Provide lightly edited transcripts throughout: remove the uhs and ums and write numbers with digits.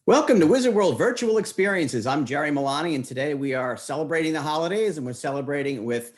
Welcome to Wizard World Virtual Experiences. I'm Jerry Milani, and today we are celebrating the holidays, and we're celebrating with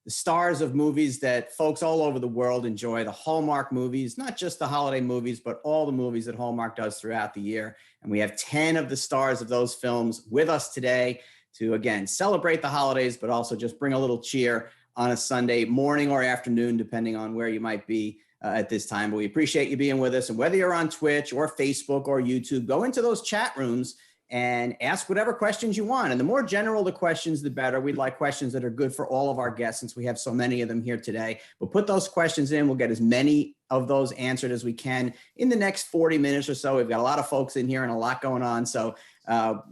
the stars of movies that folks all over the world enjoy, the Hallmark movies, not just the holiday movies, but all the movies that Hallmark does throughout the year. And we have 10 of the stars of those films with us today to, again, celebrate the holidays, but also just bring a little cheer on a Sunday morning or afternoon, depending on where you might be at this time. But we appreciate you being with us. And whether you're on Twitch or Facebook or YouTube, go into those chat rooms and ask whatever questions you want. And the more general the questions, the better. We'd like questions that are good for all of our guests, since we have so many of them here today. But put those questions in. We'll get as many of those answered as we can in the next 40 minutes or so. We've got a lot of folks in here and a lot going on. So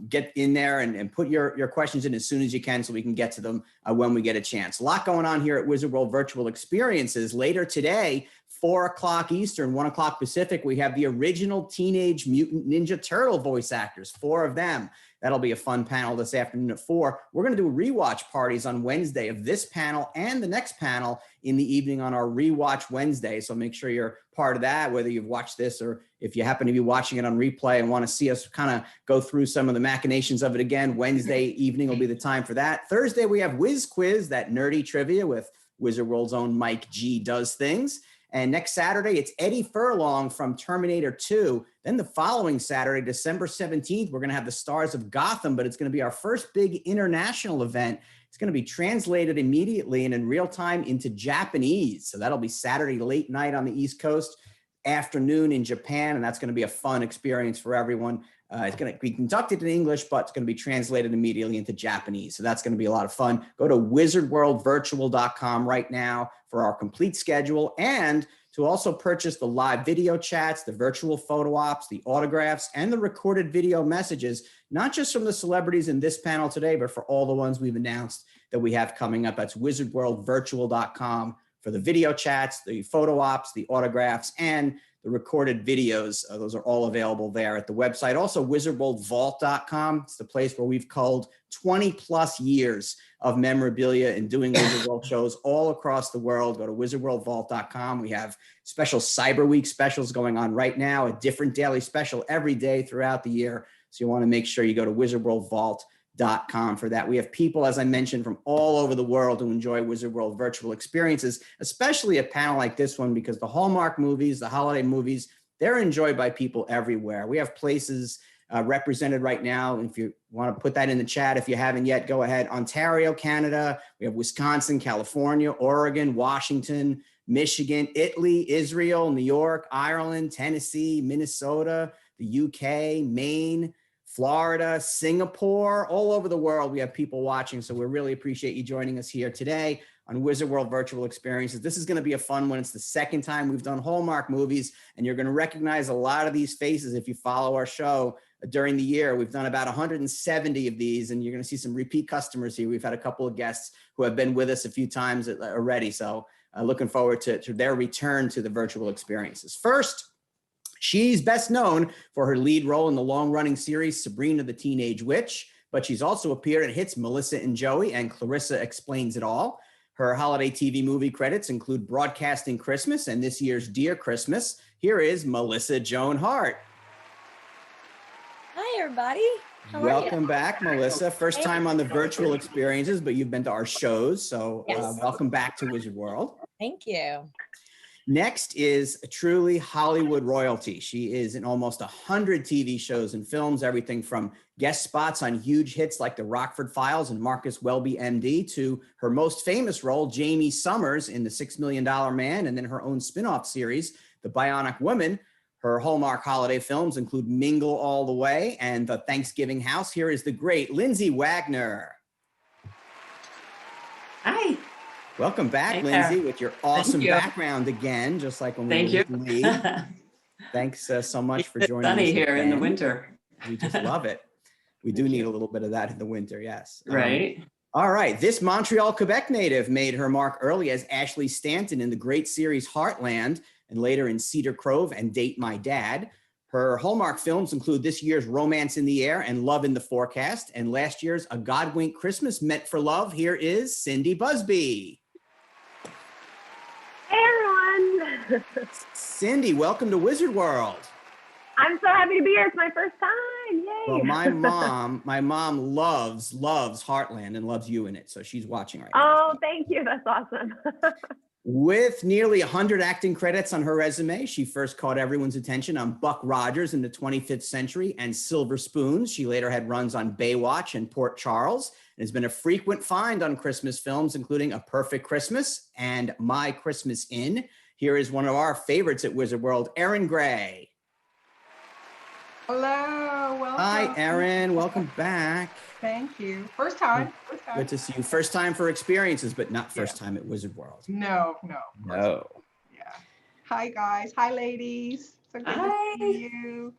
get in there and put your questions in as soon as you can so we can get to them when we get a chance. A lot going on here at Wizard World Virtual Experiences. Later today, 4 o'clock Eastern, 1 o'clock Pacific, we have the original Teenage Mutant Ninja Turtle voice actors, 4 of them. That'll be a fun panel this afternoon at 4. We're going to do rewatch parties on Wednesday of this panel and the next panel in the evening on our Rewatch Wednesday. So make sure you're part of that, whether you've watched this or if you happen to be watching it on replay and want to see us kind of go through some of the machinations of it again. Wednesday evening will be the time for that. Thursday, we have Whiz Quiz, that nerdy trivia with Wizard World's own Mike G Does Things. And next Saturday, it's Eddie Furlong from Terminator 2. Then the following Saturday, December 17th, we're going to have the stars of Gotham, but it's going to be our first big international event. It's going to be translated immediately and in real time into Japanese. So that'll be Saturday late night on the East Coast, afternoon in Japan, and that's going to be a fun experience for everyone. It's going to be conducted in English, but it's going to be translated immediately into Japanese. So that's going to be a lot of fun. Go to wizardworldvirtual.com right now for our complete schedule, and to also purchase the live video chats, the virtual photo ops, the autographs, and the recorded video messages, not just from the celebrities in this panel today, but for all the ones we've announced that we have coming up. That's wizardworldvirtual.com for the video chats, the photo ops, the autographs, and the recorded videos. Those are all available there at the website. Also, wizardworldvault.com. It's the place where we've culled 20 plus years of memorabilia and doing Wizard World shows all across the world. Go to wizardworldvault.com. We have special Cyber Week specials going on right now, a different daily special every day throughout the year. So you want to make sure you go to wizardworldvault.com for that. We have people, as I mentioned, from all over the world who enjoy Wizard World virtual experiences, especially a panel like this one, because the Hallmark movies, the holiday movies, they're enjoyed by people everywhere. We have places represented right now. If you want to put that in the chat, if you haven't yet, go ahead. Ontario, Canada. We have Wisconsin, California, Oregon, Washington, Michigan, Italy, Israel, New York, Ireland, Tennessee, Minnesota, the UK, Maine, Florida, Singapore, all over the world. We have people watching. So we really appreciate you joining us here today on Wizard World Virtual Experiences. This is going to be a fun one. It's the second time we've done Hallmark movies, and you're going to recognize a lot of these faces if you follow our show during the year. We've done about 170 of these, and you're going to see some repeat customers here. We've had a couple of guests who have been with us a few times already. So looking forward to their return to the virtual experiences. First, she's best known for her lead role in the long-running series Sabrina the Teenage Witch, but she's also appeared in hits Melissa and Joey and Clarissa Explains It All. Her holiday TV movie credits include Broadcasting Christmas and this year's Dear Christmas. Here is Melissa Joan Hart. Hi, everybody. How Welcome back, Melissa. First time on the virtual experiences, but you've been to our shows, so Yes. Welcome back to Wizard World. Thank you. Next is a truly Hollywood royalty. She is in almost 100 TV shows and films, everything from guest spots on huge hits like The Rockford Files and Marcus Welby, MD, to her most famous role, Jamie Summers in The $6 Million Man, and then her own spin-off series, The Bionic Woman. Her Hallmark holiday films include Mingle All the Way and The Thanksgiving House. Here is the great Lindsay Wagner. Hi. Welcome back, Hey, Lindsay, with your awesome you. background again, just like when we Thank were you. with Lee. Thanks so much for joining us. Sunny here in the again. winter. We just love it. We do need a little bit of that in the winter, yes. Right. All right, this Montreal, Quebec native made her mark early as Ashley Stanton in the great series Heartland, and later in Cedar Grove and Date My Dad. Her Hallmark films include this year's Romance in the Air and Love in the Forecast, and last year's A Godwink Christmas Meant for Love. Here is Cindy Busby. Hey, everyone. Cindy, welcome to Wizard World. I'm so happy to be here. It's my first time. Yay. Well, my mom loves Heartland and loves you in it. So she's watching right now. Oh, thank you. That's awesome. With nearly 100 acting credits on her resume, she first caught everyone's attention on Buck Rogers in the 25th Century and Silver Spoons. She later had runs on Baywatch and Port Charles and has been a frequent find on Christmas films, including A Perfect Christmas and My Christmas Inn. Here is one of our favorites at Wizard World, Erin Gray. Hello, welcome. Hi, Erin. Welcome back. Thank you. First time. Good to see you. First time for experiences, but not first time at Wizard World. No. No. Yeah. Hi, guys. Hi, ladies. So good to see you.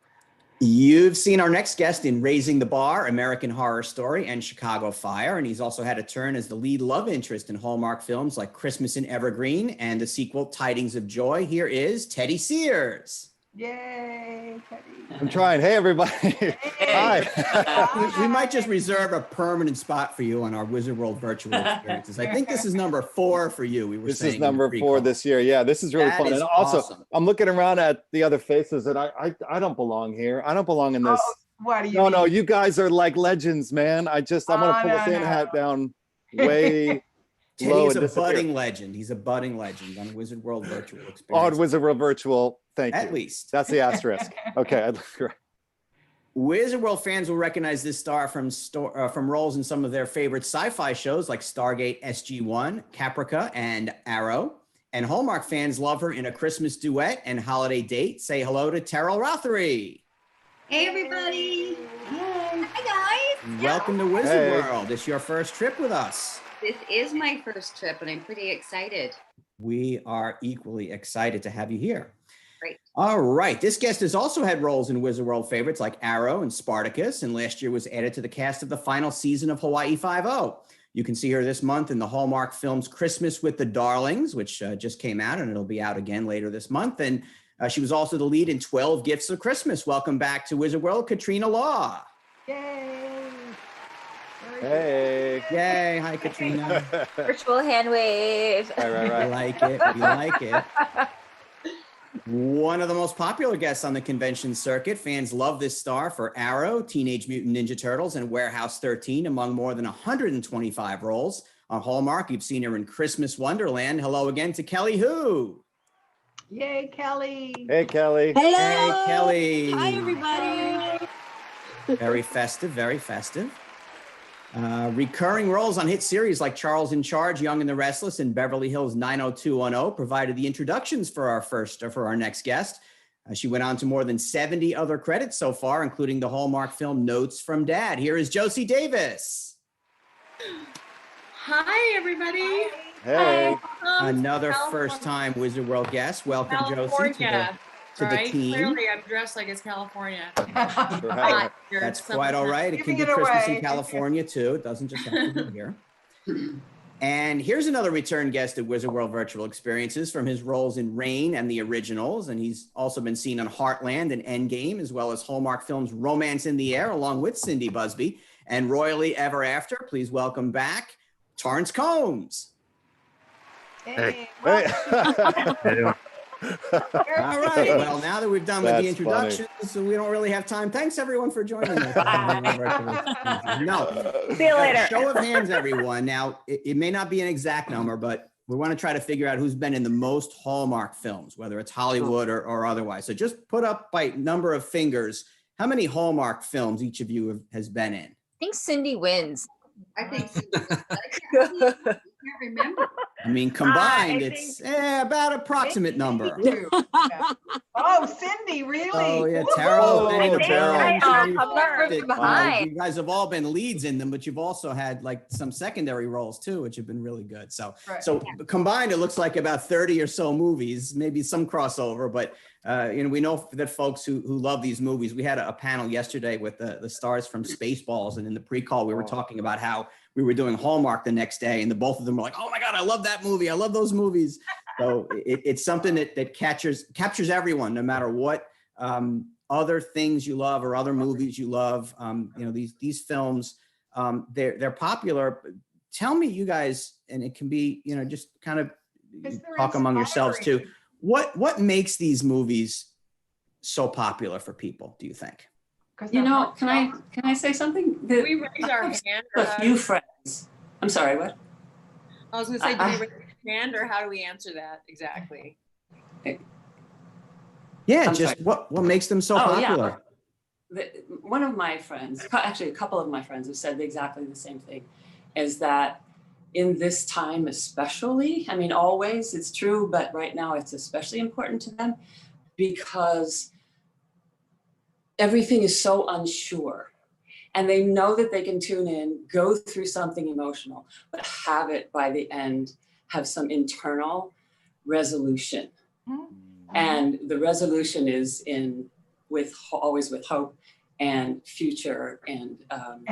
You've seen our next guest in Raising the Bar, American Horror Story, and Chicago Fire, and he's also had a turn as the lead love interest in Hallmark films like Christmas in Evergreen and the sequel Tidings of Joy. Here is Teddy Sears. Yay, Teddy. I'm trying. Hey, everybody. Hey. Hi. We might just reserve a permanent spot for you on our Wizard World virtual experiences. I think this is number 4 for you. This is number 4 this year. Yeah, this is really fun. And also, awesome. I'm looking around at the other faces, and I don't belong here. I don't belong in this. Oh, what do you mean? No, you guys are like legends, man. I'm gonna pull the Santa hat down way low. Teddy is a budding legend. He's a budding legend on Wizard World virtual experience. On Wizard World virtual. Thank you. At least. That's the asterisk. Okay. Wizard World fans will recognize this star from roles in some of their favorite sci-fi shows like Stargate SG-1, Caprica, and Arrow. And Hallmark fans love her in A Christmas Duet and Holiday Date. Say hello to Teryl Rothery. Hey, everybody. Hi, guys. Welcome to Wizard World. It's your first trip with us. This is my first trip, and I'm pretty excited. We are equally excited to have you here. Great. All right. This guest has also had roles in Wizard World favorites like Arrow and Spartacus, and last year was added to the cast of the final season of Hawaii Five-0. You can see her this month in the Hallmark films Christmas with the Darlings, which just came out, and it'll be out again later this month. And she was also the lead in 12 Gifts of Christmas. Welcome back to Wizard World, Katrina Law. Yay. Hey. Yay. Hi, Katrina. Virtual hand wave. Right. We like it. We like it. One of the most popular guests on the convention circuit. Fans love this star for Arrow, Teenage Mutant Ninja Turtles, and Warehouse 13, among more than 125 roles. On Hallmark, you've seen her in Christmas Wonderland. Hello again to Kelly Hu. Yay, Kelly. Hey, Kelly. Hello. Hey, Kelly. Hi, everybody. Very festive, very festive. Recurring roles on hit series like Charles in Charge, Young and the Restless, and Beverly Hills 90210 provided the introductions for our next guest. She went on to more than 70 other credits so far, including the Hallmark film Notes from Dad. Here is Josie Davis. Hi, everybody. Hey. Another first-time Wizard World guest. Welcome, California. Josie, to the team. Clearly, I'm dressed like it's California. Right. That's quite all right. It can be Christmas in California, too. It doesn't just have to be here. And here's another return guest at Wizard World Virtual Experiences from his roles in Rain and the Originals. And he's also been seen on Heartland and Endgame, as well as Hallmark films Romance in the Air, along with Cindy Busby, and Royally Ever After. Please welcome back Torrance Coombs. Hey. All right. Well, now that we've done with the introductions, funny. we don't really have time. Thanks, everyone, for joining us. No. See you later. Show of hands, everyone. Now, it may not be an exact number, but we want to try to figure out who's been in the most Hallmark films, whether it's Hollywood or otherwise. So just put up by number of fingers how many Hallmark films each of you has been in. I think Cindy wins. I think I can't remember. I mean, combined, I it's about approximate number. Oh, Cindy, really? Oh, yeah, Oh, Teryl. Teryl. I'm not really behind. You guys have all been leads in them, but you've also had like some secondary roles too, which have been really good. So, combined, it looks like about 30 or so movies, maybe some crossover, but we know that folks who love these movies. We had a panel yesterday with the stars from Spaceballs, and in the pre-call, we were talking about how we were doing Hallmark the next day, and the both of them were like, "Oh my God, I love that movie! I love those movies." So it's something that captures everyone, no matter what other things you love or other movies you love. These films, they're popular. Tell me, you guys, and it can be just kind of talk among yourselves too. What makes these movies so popular for people, do you think? You know, can I say something? We raise our hand. A few friends. I'm sorry, what? I was going to say, do we raise our hand or how do we answer that exactly? Yeah, I'm just sorry. what makes them so popular? One of my friends, actually a couple of my friends have said exactly the same thing, is that in this time especially, I mean, always it's true, but right now it's especially important to them because everything is so unsure. And they know that they can tune in, go through something emotional, but have it by the end, have some internal resolution. And the resolution is always with hope and future and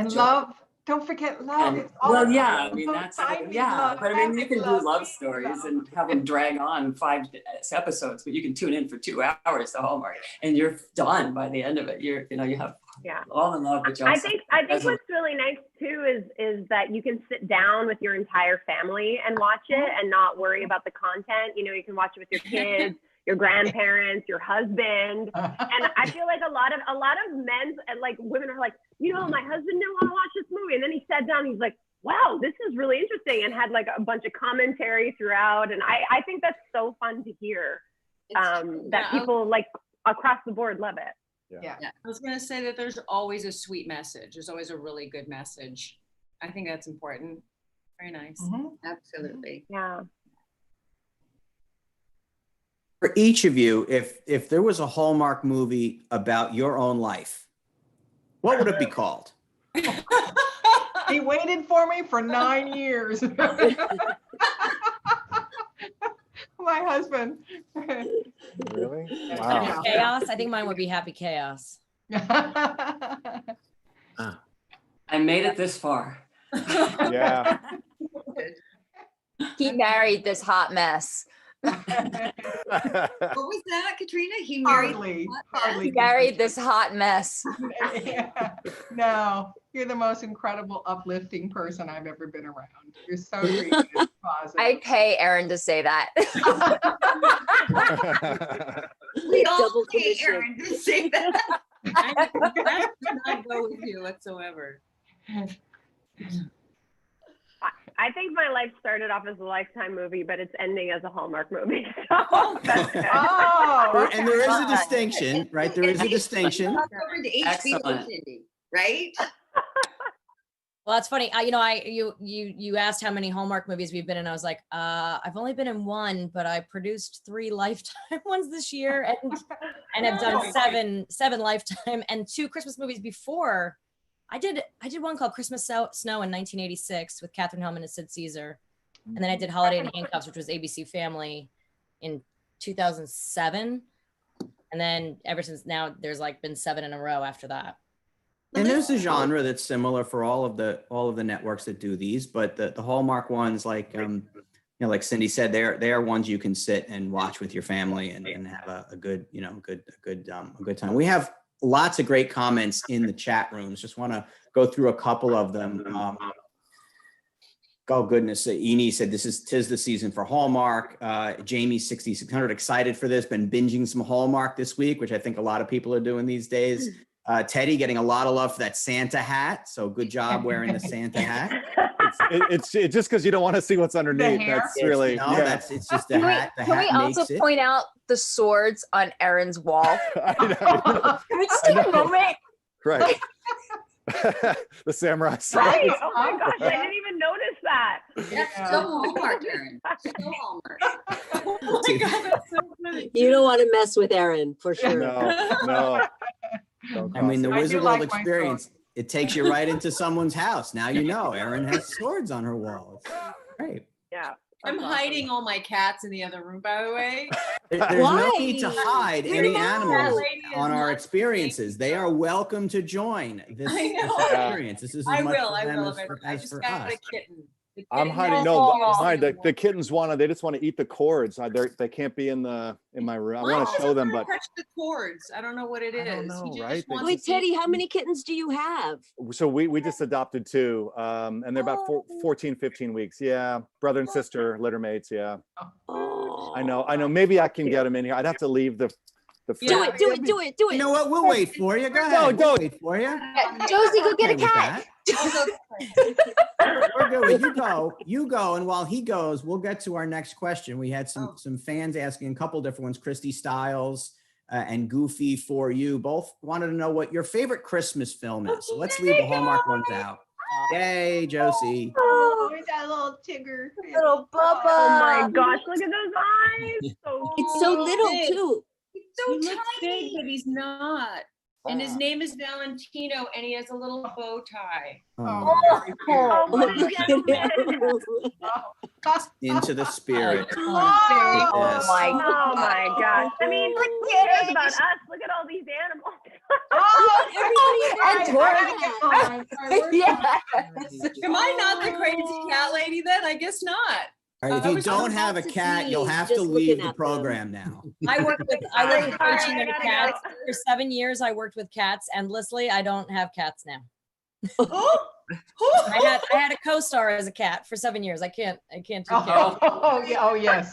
joy. love. Don't forget love. And, It's all well, about yeah, I mean, love, that's, finding yeah, love, but I mean, you having can do love being stories love. and have them drag on 5 episodes, but you can tune in for 2 hours to Hallmark and you're done by the end of it. You have all the love, but you I also think what's really nice too is that you can sit down with your entire family and watch it and not worry about the content. You know, you can watch it with your kids, your grandparents, your husband. And I feel like a lot of men and like women are like, you know, my husband didn't want to watch this movie. And then he sat down, he's like, wow, this is really interesting, and had like a bunch of commentary throughout. And I think that's so fun to hear that people like across the board love it. Yeah. I was going to say that there's always a sweet message. There's always a really good message. I think that's important. Very nice. Absolutely. Yeah. For each of you, if there was a Hallmark movie about your own life, what would it be called? He waited for me for 9 years. My husband. Really? Yeah. Wow. Chaos. I think mine would be Happy Chaos. I made it this far. Yeah. He married this hot mess. What was that, Katrina? He married. Hardly. He married this hot mess. Yeah. No, you're the most incredible, uplifting person I've ever been around. You're so great and positive. I'd pay Erin to say that. We all Double pay commission. Erin to say that. I do not go with you whatsoever. I think my life started off as a Lifetime movie, but it's ending as a Hallmark movie. So that's good. Oh, And there is a distinction, right? There is a distinction. Over to HBO, Excellent. Cindy, right? Well, that's funny. You asked how many Hallmark movies we've been in. I was like, I've only been in 1, but I produced 3 Lifetime ones this year, and have done seven Lifetime and 2 Christmas movies before. I did one called Christmas Snow in 1986 with Katherine Hellman and Sid Caesar, and then I did Holiday in Handcuffs, which was ABC Family, in 2007, and then ever since now, there's like been 7 in a row after that. And there's a genre that's similar for all of the networks that do these, but the Hallmark ones, like like Cindy said, they are ones you can sit and watch with your family and have a good time. We have lots of great comments in the chat rooms. Just want to go through a couple of them. Oh goodness, Eni said tis the season for Hallmark. Jamie 6600 excited for this. Been binging some Hallmark this week, which I think a lot of people are doing these days. Teddy getting a lot of love for that Santa hat. So good job wearing the Santa hat. It's just because you don't want to see what's underneath. That's really it's just the hat. The Can we hat also makes it. point out the swords on Erin's wall? I know. Can we just take a moment? Right. The samurai sword. Right? Oh my gosh, I didn't even notice that. That's so Hallmark, Erin. So Hallmark. Oh my God, that's so funny. You don't want to mess with Erin for sure. No. Don't I mean, the cross it. Wizard do World like my experience, it takes you right into someone's house. Now you know Erin has swords on her wall. It's great. Yeah. I'm hiding all my cats in the other room, by the way. There's no Why? need to hide We're any not. animals Lady is on our not experiences. They are welcome to join this I know. experience. This is as I much will. for I them will. as for, I as just for got us. a kitten. The I'm kitten hiding. is No, just mine. beautiful. The kittens they just want to eat the cords. They can't be in my room. I want to show them, but touch the cords. I don't know what it is. I don't know, He just right? wants Wait, to see- Teddy, how many kittens do you have? so we just adopted 2, and they're about 14, 15 weeks. Yeah, brother and sister, litter mates. Yeah, Oh, I know. Maybe I can get them in here. I'd have to leave the The Do it, do it, do it, do it. You know what? We'll wait for you. Go ahead. No, We'll don't. wait for you. Josie, go get a Okay with cat. We're good with you go. And while he goes, we'll get to our next question. We had some fans asking a couple different ones. Christy Styles and Goofy for you both wanted to know what your favorite Christmas film is. So let's leave the Hallmark ones out. Yay, Josie. Oh, that little Tigger. Little Bubba. Oh my gosh, look at those eyes. So It's so little big. too. He looks big, but he's not. And his name is Valentino, and he has a little bow tie. Oh, oh, what a gentleman. into the spirit. Oh, Yes. Oh my gosh. I mean, who cares about us? Look at all these animals. And Torrance. Yes. Am I not the crazy cat lady then? I guess not. All right, if I you was don't about have a to cat, you'll sneeze have just to looking leave at the them. program now. I worked with coaching I with gotta cats go. for 7 years. I worked with cats, and Leslie, I don't have cats now. I had a co-star as a cat for 7 years. I can't do cats. Oh, yeah, oh, yes.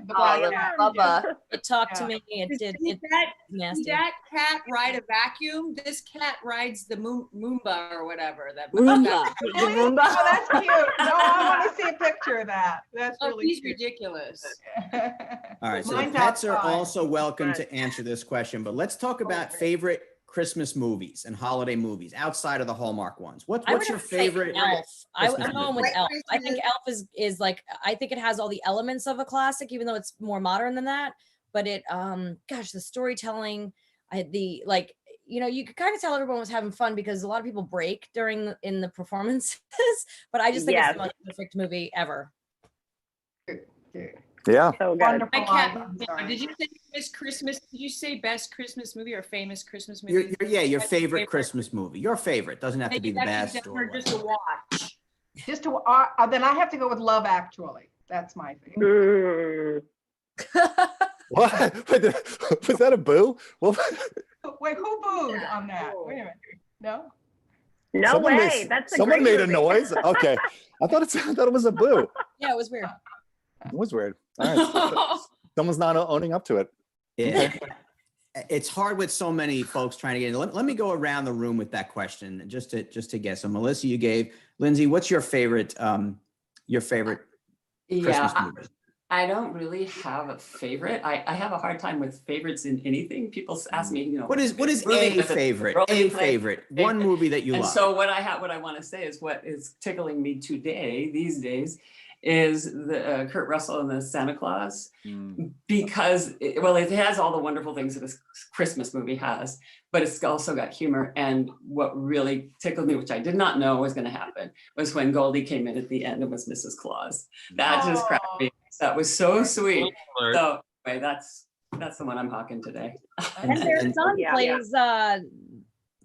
The black little cat. Bubba. It talked to Yeah. me. It did. Did It that, nasty. did that cat ride a vacuum? This cat rides the Moomba or whatever. That Roomba. Really? Oh, that's cute. No, I want to see a picture of that. That's Oh, really he's cute. ridiculous. All right, so Mine's pets are outside. also welcome to answer this question, but let's talk about favorite Christmas movies and holiday movies outside of the Hallmark ones. I would What's your have to say favorite? Elf. Christmas I'm going movie? with Elf. I think Elf is like, I think it has all the elements of a classic, even though it's more modern than that. But it, gosh, the storytelling, you could kind of tell everyone was having fun because a lot of people break in the performances. But I just think it's the most perfect movie ever. Yeah. So good. Wonderful. My cat. I'm sorry. Did you say best Christmas? Did you say best Christmas movie or famous Christmas movie? Your favorite Christmas movie. Your favorite doesn't have to be the best. Or just a watch. Just to, then I have to go with Love Actually. That's my favorite. What? Was that a boo? Well, Wait, who booed on that? Wait a minute. No? No someone way. made- That's a someone great made a movie. noise. Okay, I thought it was a boo. Yeah, it was weird. It was weird. All right. Someone's not owning up to it. Yeah. It's hard with so many folks trying to get in. Let me go around the room with that question just to guess. So Melissa, you gave. Lindsay, what's your favorite Christmas movie? I don't really have a favorite. I have a hard time with favorites in anything. People ask me, What is movie a with favorite? role A you play, favorite. One movie that you and love. so what I want to say is what is tickling me these days is the Kurt Russell and the Santa Claus, because it has all the wonderful things that a Christmas movie has, but it's also got humor. And what really tickled me, which I did not know was going to happen, was when Goldie came in at the end and was Mrs. Claus. That just cracked me. That was so sweet. So anyway, that's the one I'm hawking today. And their son Yeah.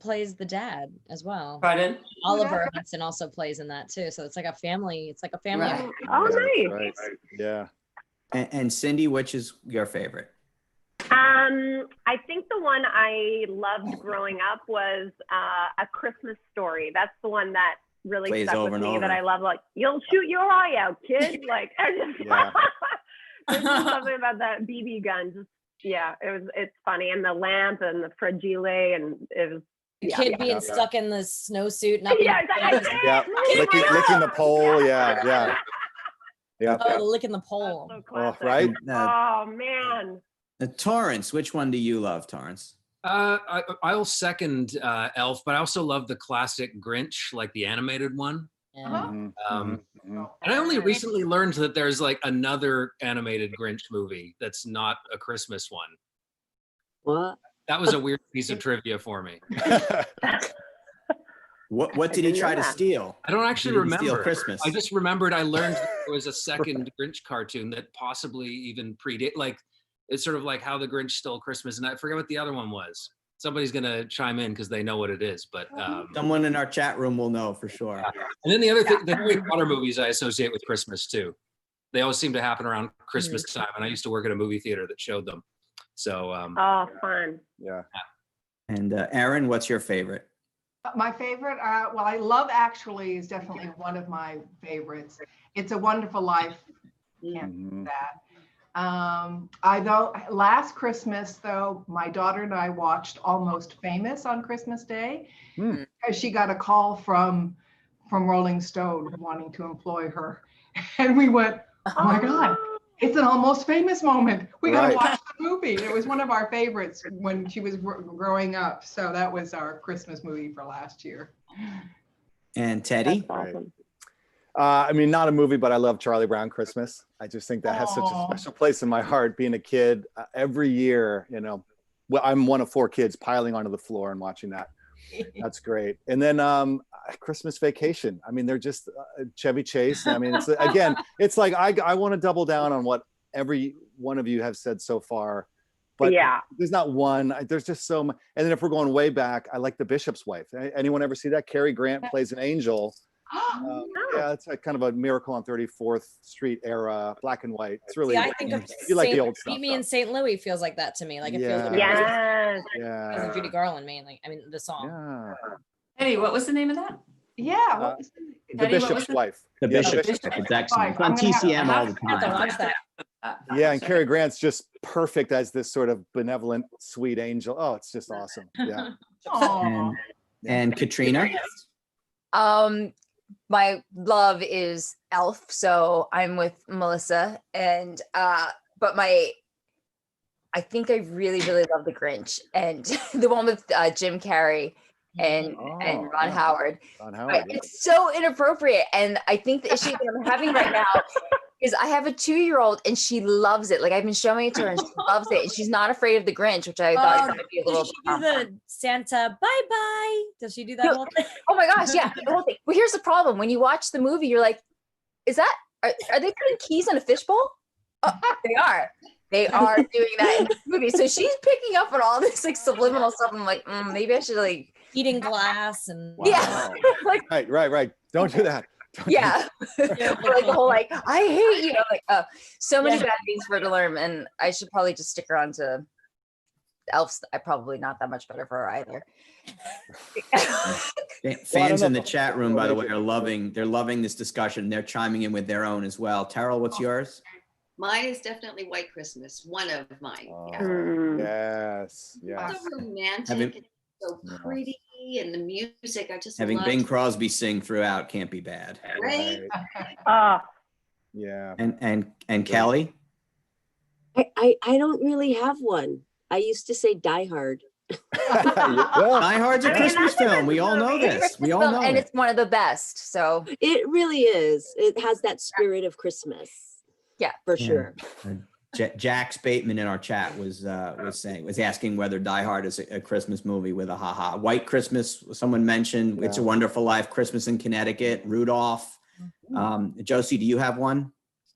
plays the dad as well. Pardon? Oliver Hudson also plays in that too. So it's like a family. Right. Oh, nice. Right. Yeah. And Cindy, which is your favorite? I think the one I loved growing up was A Christmas Story. That's the one that really Plays stuck over with and me over. that I love. Like, you'll shoot your eye out, kid. Like, I just, Yeah. there's just something about that BB gun. Just, yeah, it's funny. And the lamp and the fragile, and it was, The yeah, kid yeah. being stuck in the snowsuit. Not Yeah, being- Yeah. Licking the pole. Yeah. Oh, licking the pole. So Oh, classic. right. Oh, man. Torrance, which one do you love, Torrance? I'll second Elf, but I also love the classic Grinch, like the animated one. Yeah. Mhm. And I only recently learned that there's like another animated Grinch movie that's not a Christmas one. What? That was a weird piece of trivia for me. What did he didn't try know to that. steal? I don't actually He didn't steal remember. Christmas. I just remembered I learned that there was a second Grinch cartoon that possibly even predate, like it's sort of like How the Grinch Stole Christmas, and I forget what the other one was. Somebody's gonna chime in because they know what it is, but Someone in our chat room will know for sure. and then the other thing, the Harry Potter movies I associate with Christmas too. They always seem to happen around Christmas time, and I used to work at a movie theater that showed them. So Oh, fun. Yeah. And Erin, what's your favorite? My favorite, well, I Love Actually is definitely one of my favorites. It's a Wonderful Life. Can't do that. Last Christmas though, my daughter and I watched Almost Famous on Christmas Day because she got a call from Rolling Stone wanting to employ her, and we went, oh my God, it's an Almost Famous moment. We got to watch the movie. It was one of our favorites when she was growing up. So that was our Christmas movie for last year. And Teddy? Awesome. I mean, not a movie, but I love Charlie Brown Christmas. I just think that has such a special place in my heart. Being a kid, every year, you know, well, I'm one of 4 kids piling onto the floor and watching that. That's great. And then Christmas Vacation. I mean, they're just Chevy Chase. I mean, it's again, it's like I want to double down on what every one of you have said so far. But there's not one. There's just so much. And then if we're going way back, I like The Bishop's Wife. Anyone ever see that? Cary Grant plays an angel. Yeah, it's a kind of a Miracle on 34th Street era, black and white. It's really. I think of you like the old stuff. Meet Me in St. Louis feels like that to me. Like it feels like yeah. Judy Garland mainly. I mean, the song. Yeah. Eddie, what was the name of that? Yeah. What was The Bishop's Wife. The Bishop's Wife. It's excellent. It's on TCM all the I have to time. watch that. Yeah, and Cary Grant's just perfect as this sort of benevolent, sweet angel. Oh, it's just awesome. Yeah. And Katrina? My love is Elf, so I'm with Melissa. And but I think I really, really love The Grinch, and the one with Jim Carrey and Ron Howard. But it's so inappropriate, and I think the issue that I'm having right now is I have a 2-year-old and she loves it. Like I've been showing it to her and she loves it, and she's not afraid of The Grinch, which I thought might be a little. Does she do the Santa bye-bye? Does she do that whole thing? Oh my gosh, yeah, the whole thing. Well, here's the problem: when you watch the movie, you're like, "Is that? Are they putting keys in a fishbowl?" Oh, they are. They are doing that in the movie. So she's picking up on all this like subliminal stuff. I'm like, maybe I should like eating glass and yeah, like right. Don't do that. Yeah. Like the whole like I hate you, like so many bad things for her to learn, and I should probably just stick her on to Elves. I probably not that much better for her either. Fans in the chat room, by the way, they're loving this discussion. They're chiming in with their own as well. Teryl, what's yours? Mine is definitely White Christmas. One of mine. Yes. So romantic and so pretty, and the music. I just having love Bing Crosby sing throughout can't be bad. Right? Yeah. And Kelly? I don't really have one. I used to say Die Hard. Die Hard's a Christmas film. We all know this. We all know and it. it's one of the best. So it really is. It has that spirit of Christmas. Yeah, for sure. Jax Bateman in our chat was asking whether Die Hard is a Christmas movie with a haha. White Christmas, someone mentioned. It's a Wonderful Life, Christmas in Connecticut, Rudolph. Josie, do you have one?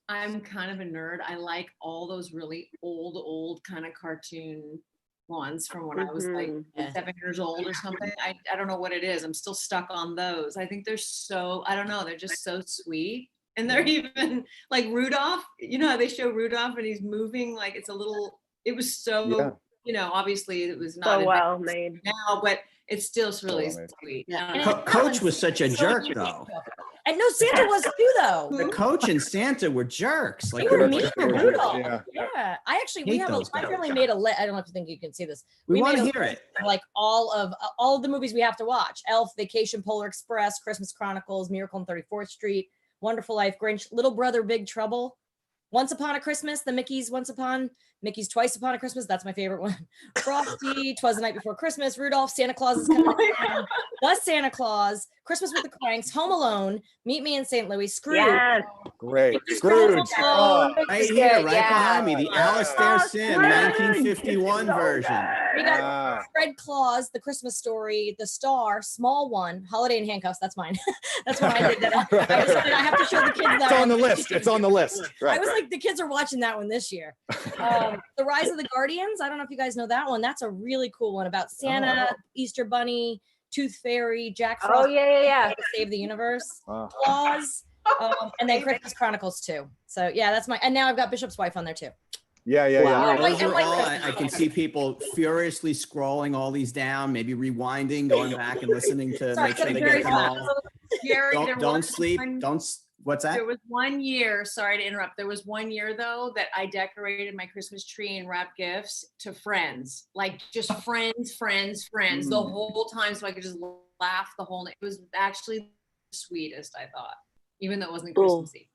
I'm kind of a nerd. I like all those really old kind of cartoon ones from when I was like 7 years old or something. I don't know what it is. I'm still stuck on those. I think they're so, I don't know, they're just so sweet. And they're even like Rudolph, you know how they show Rudolph and he's moving like it's a little, it was so, you know, obviously it was not so well made now, but it's still really sweet. Coach was such a jerk though. And no, Santa was too though. The Coach and Santa were jerks. Like they were mean to Rudolph. Yeah. I actually, my family made a list. I don't know if you think you can see this. We want to hear it. Like all of the movies we have to watch: Elf, Vacation, Polar Express, Christmas Chronicles, Miracle on 34th Street, Wonderful Life, Grinch, Little Brother, Big Trouble, Once Upon a Christmas, the Mickey's Mickey's Twice Upon a Christmas. That's my favorite one. Frosty, 'Twas the Night Before Christmas, Rudolph, Santa Claus is Coming, The Santa Claus, Christmas with the Cranks, Home Alone, Meet Me in St. Louis, Scrooge. Yes. Great. Scrooge. Right here, behind me, the Alastair Sim 1951 version. We got Fred Claus, The Christmas Story, The Star, Small One, Holiday in Handcuffs. That's mine. That's when I did that. I decided I have to show the kids that. It's on the list. It's on the list. Right. I was like, the kids are watching that one this year. The Rise of the Guardians. I don't know if you guys know that one. That's a really cool one about Santa, Easter Bunny, Tooth Fairy, Jack Frost. Yeah. Save the Universe. Claus. And then Christmas Chronicles too. So yeah, that's my. And now I've got Bishop's Wife on there too. Yeah. Those are all, I can see people furiously scrolling all these down, maybe rewinding, going back and listening to make sure they get them all. Don't sleep. What's that? There was one year, sorry to interrupt. There was one year though that I decorated my Christmas tree and wrapped gifts to friends, like just friends the whole time. So I could just laugh the whole night. It was actually the sweetest, I thought, even though it wasn't Christmassy.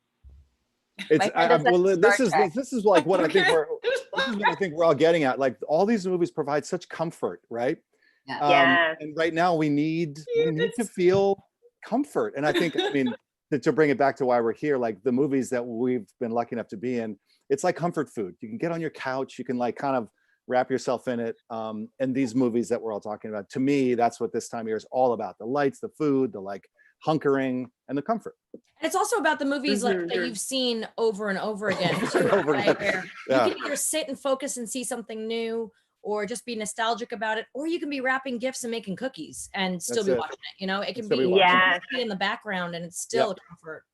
It's this is like what I think we're all getting at. Like all these movies provide such comfort, right? Yeah. And right now we need to feel comfort. And I think, I mean, to bring it back to why we're here, like the movies that we've been lucky enough to be in, it's like comfort food. You can get on your couch, you can like kind of wrap yourself in it. And these movies that we're all talking about, to me, that's what this time of year is all about. The lights, the food, the like hunkering, and the comfort. And it's also about the movies like that you've seen over and over again. Too, right? Where you can either sit and focus and see something new, or just be nostalgic about it, or you can be wrapping gifts and making cookies and still be watching it. You know, it can be in the background and it's still a comfort.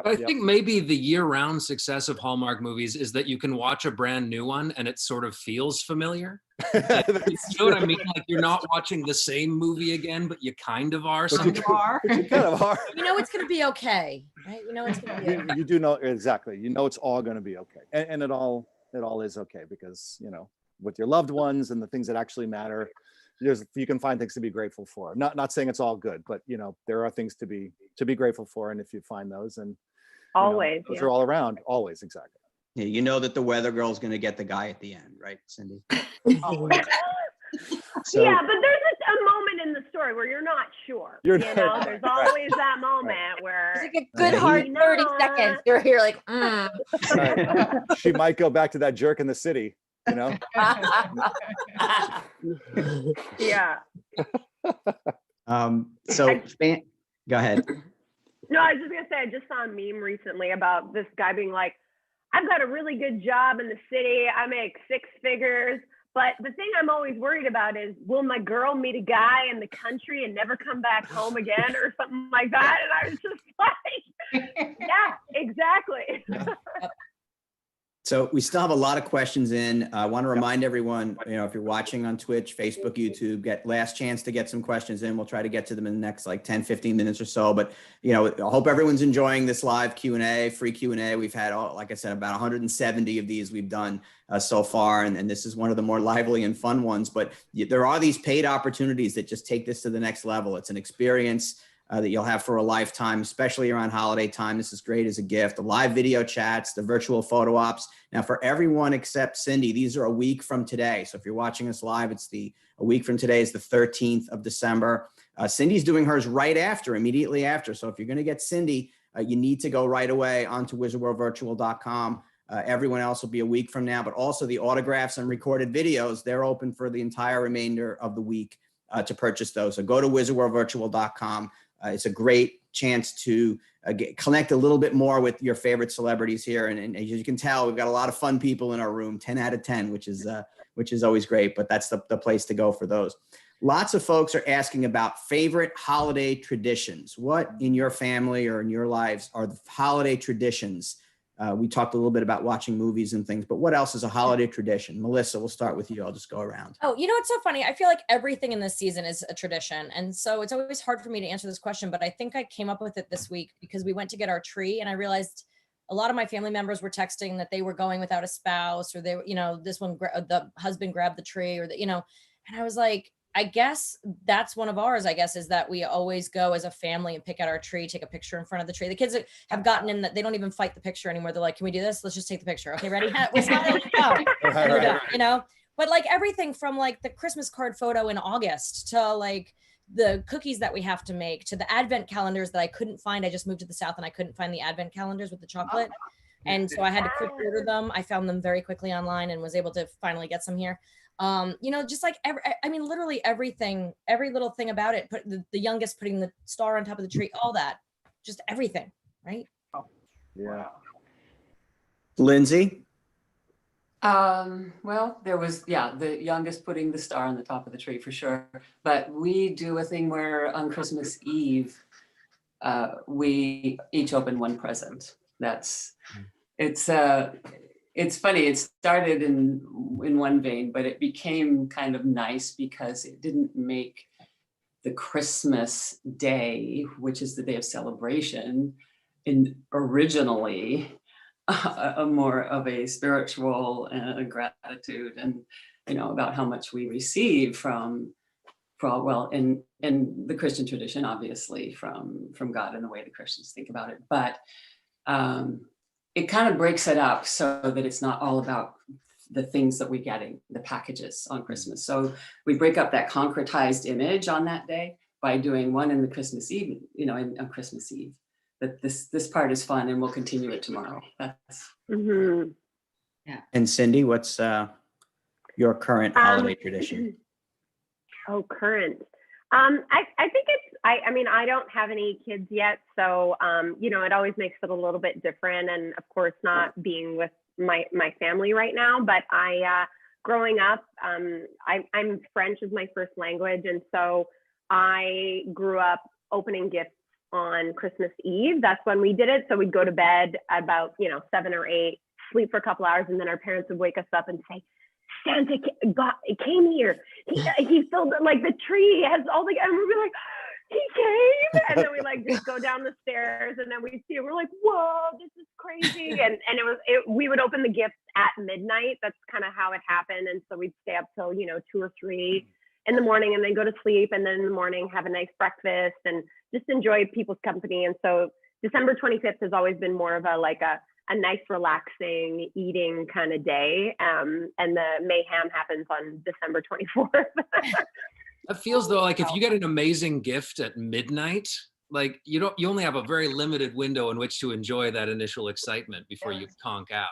I think maybe the year-round success of Hallmark movies is that you can watch a brand new one and it sort of feels familiar. You know what I mean? Like you're not watching the same movie again, but you kind of are. You kind of are. You know it's going to be okay, right? You know it's going to be okay. You do know exactly. You know it's all going to be okay, and it all is okay because you know with your loved ones and the things that actually matter, you can find things to be grateful for. Not saying it's all good, but you know there are things to be grateful for, and if you find those, and always those are all around, always exactly. Yeah, you know that the weather girl's going to get the guy at the end, right, Cindy? So, yeah, but there's a moment in the story where you're not sure. You know, there's always that moment where it's like a good hard 30 seconds. You're like, She might go back to that jerk in the city, you know? Yeah. Go ahead. No, I was just gonna say I just saw a meme recently about this guy being like, I've got a really good job in the city. I make 6 figures. But the thing I'm always worried about is, will my girl meet a guy in the country and never come back home again or something like that? And I was just like, yeah, exactly. So we still have a lot of questions in. I want to remind everyone, you know, if you're watching on Twitch, Facebook, YouTube, get last chance to get some questions in. We'll try to get to them in the next like 10, 15 minutes or so. But, you know, I hope everyone's enjoying this live Q&A, free Q&A. We've had, like I said, about 170 of these we've done so far. And this is one of the more lively and fun ones. But there are these paid opportunities that just take this to the next level. It's an experience that you'll have for a lifetime, especially around holiday time. This is great as a gift. The live video chats, the virtual photo ops. Now for everyone except Cindy, these are a week from today. So if you're watching us live, a week from today is the 13th of December. Cindy's doing hers immediately after. So if you're gonna get Cindy, you need to go right away onto wizardworldvirtual.com. Everyone else will be a week from now, but also the autographs and recorded videos, they're open for the entire remainder of the week to purchase those. So go to wizardworldvirtual.com. It's a great chance to connect a little bit more with your favorite celebrities here. And as you can tell, we've got a lot of fun people in our room, 10 out of 10, which is always great, but that's the place to go for those. Lots of folks are asking about favorite holiday traditions. What in your family or in your lives are the holiday traditions? We talked a little bit about watching movies and things, but what else is a holiday tradition? Melissa, we'll start with you. I'll just go around. Oh, you know, it's so funny. I feel like everything in this season is a tradition. And so it's always hard for me to answer this question, but I think I came up with it this week because we went to get our tree and I realized a lot of my family members were texting that they were going without a spouse or they were, you know, the husband grabbed the tree or and I was like, I guess that's one of ours, I guess, is that we always go as a family and pick out our tree, take a picture in front of the tree. The kids have gotten in that they don't even fight the picture anymore. They're like, can we do this? Let's just take the picture. Okay, ready? We're smiling. Go. Right. You know, but like everything from like the Christmas card photo in August to like the cookies that we have to make to the advent calendars that I couldn't find. I just moved to the South and I couldn't find the advent calendars with the chocolate. And so I had to quick order them. I found them very quickly online and was able to finally get some here. You know, just like literally everything, every little thing about it, put the youngest putting the star on top of the tree, all that, just everything. Right. Yeah. Lindsay. Well, there was, the youngest putting the star on the top of the tree for sure. But we do a thing where on Christmas Eve, we each open one present. It's funny. It started in one vein, but it became kind of nice because it didn't make the Christmas day, which is the day of celebration, originally a more of a spiritual gratitude, and about how much we receive from in the Christian tradition, obviously from God and the way the Christians think about it, but it kind of breaks it up so that it's not all about the things that we're getting, the packages on Christmas. So we break up that concretized image on that day by doing one in the Christmas Eve, on Christmas Eve. That this part is fun, and we'll continue it tomorrow. That's Yeah. And Cindy, what's your current holiday tradition? Oh, current. I think it's, I mean, I don't have any kids yet, so, it always makes it a little bit different. And of course, not being with my family right now, but growing up, I'm French is my first language. And so I grew up opening gifts on Christmas Eve. That's when we did it. So we'd go to bed about, 7 or 8, sleep for a couple hours, and then our parents would wake us up and say, Santa came here. He filled it, like the tree has all the, and we'd be like, he came. And then we just go down the stairs, and then we see it. We're like, whoa, this is crazy. And we would open the gifts at midnight. That's kind of how it happened. And so we'd stay up till, 2 or 3 in the morning, and then go to sleep. And then in the morning, have a nice breakfast and just enjoy people's company. And so December 25th has always been more of a nice, relaxing eating kind of day. And the mayhem happens on December 24th. That feels though like if you get an amazing gift at midnight, like you only have a very limited window in which to enjoy that initial excitement before you conk out.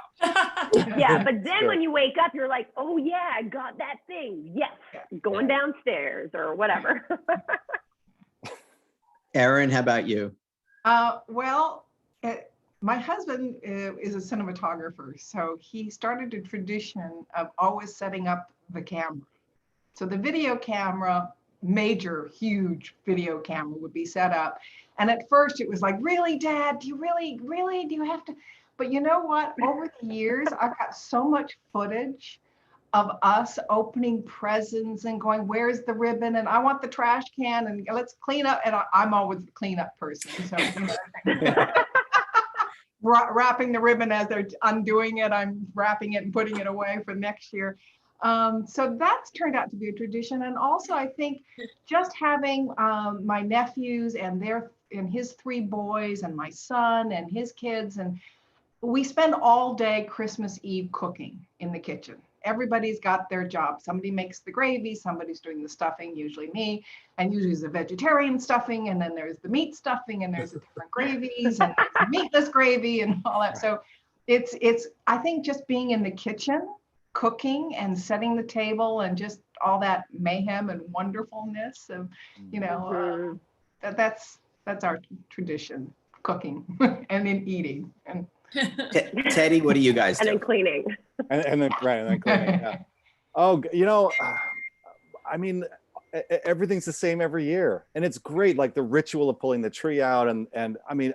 Yeah, but then when you wake up, you're like, oh yeah, I got that thing. Yes, going downstairs or whatever. Erin, how about you? My husband is a cinematographer, so he started a tradition of always setting up the camera. So the video camera, major, huge video camera would be set up. And at first it was like, really, Dad, do you really, do you have to? But you know what? Over the years, I've got so much footage of us opening presents and going, where's the ribbon? And I want the trash can, and let's clean up. And I'm always the cleanup person. So, wrapping the ribbon as they're undoing it, I'm wrapping it and putting it away for next year. So that's turned out to be a tradition. And also I think just having my nephews and his 3 boys and my son and his kids, and we spend all day Christmas Eve cooking in the kitchen. Everybody's got their job. Somebody makes the gravy, somebody's doing the stuffing, usually me, and usually it's a vegetarian stuffing, and then there's the meat stuffing, and there's the different gravies, and there's the meatless gravy and all that. So it's I think just being in the kitchen, cooking and setting the table, and just all that mayhem and wonderfulness of, that's our tradition, cooking and then eating. And Teddy, what do you guys do? And then cleaning. And then cleaning, yeah. Oh, I mean, everything's the same every year, and it's great. Like the ritual of pulling the tree out, and I mean,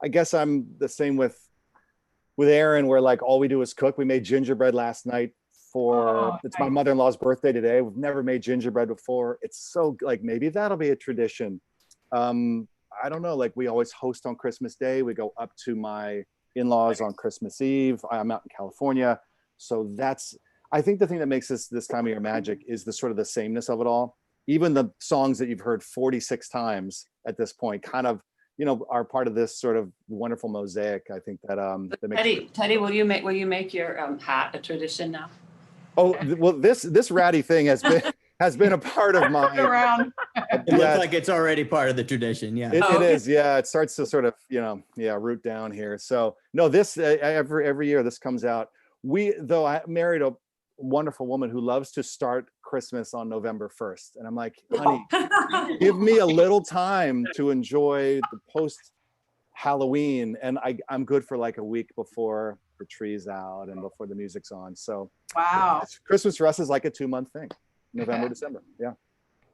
I guess I'm the same with Erin, where like all we do is cook. We made gingerbread last night it's my mother-in-law's birthday today. We've never made gingerbread before. It's so like maybe that'll be a tradition. I don't know. Like we always host on Christmas Day. We go up to my in-laws on Christmas Eve. I'm out in California, so I think the thing that makes this time of year magic is the sort of the sameness of it all. Even the songs that you've heard 46 times at this point kind of are part of this sort of wonderful mosaic. I think that that makes Teddy, will you make your hat a tradition now? Oh well, this ratty thing has been a part of my around. It looks like it's already part of the tradition. Yeah, it is. Yeah, it starts to sort of root down here. So no, this every year this comes out. I married a wonderful woman who loves to start Christmas on November 1st, and I'm like, honey, give me a little time to enjoy the post Halloween, and I'm good for like a week before the tree's out and before the music's on. So wow, Christmas for us is like a 2-month thing. November, December, yeah.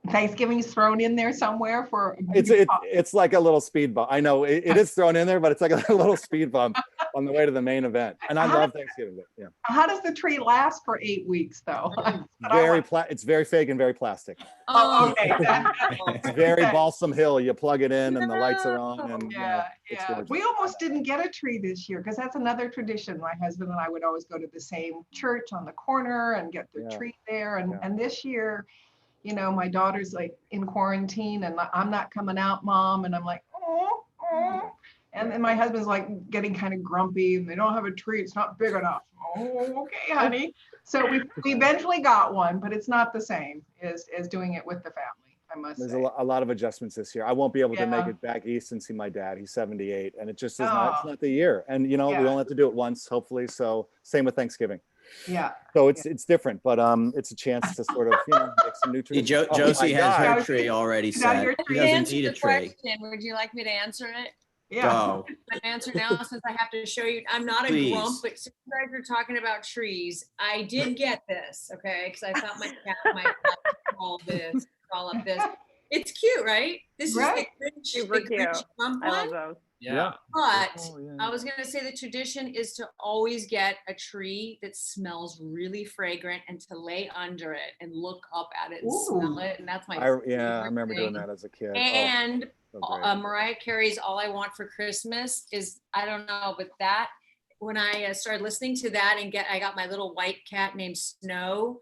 Thanksgiving's thrown in there somewhere for it's like a little speed bump. I know it is thrown in there, but it's like a little speed bump. on the way to the main event. And I love Thanksgiving. But yeah. How does the tree last for 8 weeks though? It's very fake and very plastic. Oh, okay. It's very Balsam Hill. You plug it in and the lights are on. And yeah. We almost didn't get a tree this year because that's another tradition. My husband and I would always go to the same church on the corner and get the tree there. And this year, you know, my daughter's like in quarantine and I'm not coming out, Mom. And I'm like, oh. And then my husband's like getting kind of grumpy and they don't have a tree. It's not big enough. Oh, okay, honey. So we eventually got one, but it's not the same as doing it with the family, I must say. There's a lot of adjustments this year. I won't be able to make it back east and see my dad. He's 78 and it just is not the year. And, you know, we only have to do it once, hopefully. So same with Thanksgiving. Yeah. So it's different, but it's a chance to sort of, you know, make some new trees. Josie has her tree already set. She doesn't need a tree. Would you like me to answer it? Yeah. My answer now, since I have to show you, I'm not a grump, but since you guys are talking about trees, I did get this, okay? Because I thought my cat might call up this. It's cute, right? This is the Grinch grump one. I love those. Yeah. But I was going to say the tradition is to always get a tree that smells really fragrant and to lay under it and look up at it and smell it. And that's my I remember doing that as a kid. And Mariah Carey's All I Want for Christmas is, I don't know, but that, when I started listening to that and I got my little white cat named Snow.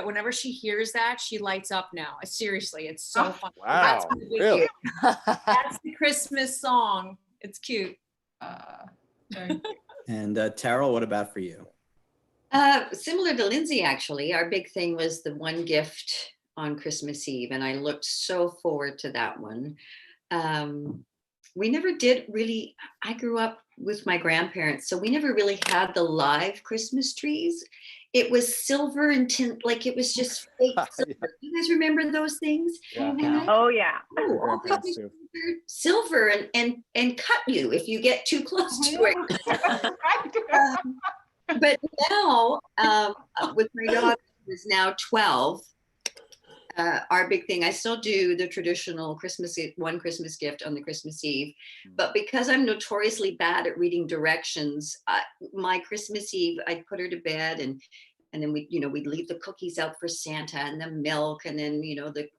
Whenever she hears that, she lights up now. Seriously, it's so fun. Wow, really? That's the Christmas song. It's cute. And Teryl, what about for you? Similar to Lindsay, actually, our big thing was the one gift on Christmas Eve, and I looked so forward to that one. We never did really, I grew up with my grandparents, so we never really had the live Christmas trees. It was silver and tint, like it was just fake silver. You guys remember those things? Yeah. Oh yeah. Silver and cut you if you get too close to it. But now, with my daughter who's now 12, our big thing, I still do the traditional one Christmas gift on the Christmas Eve, but because I'm notoriously bad at reading directions, my Christmas Eve, I'd put her to bed and then we'd leave the cookies out for Santa and the milk and then, the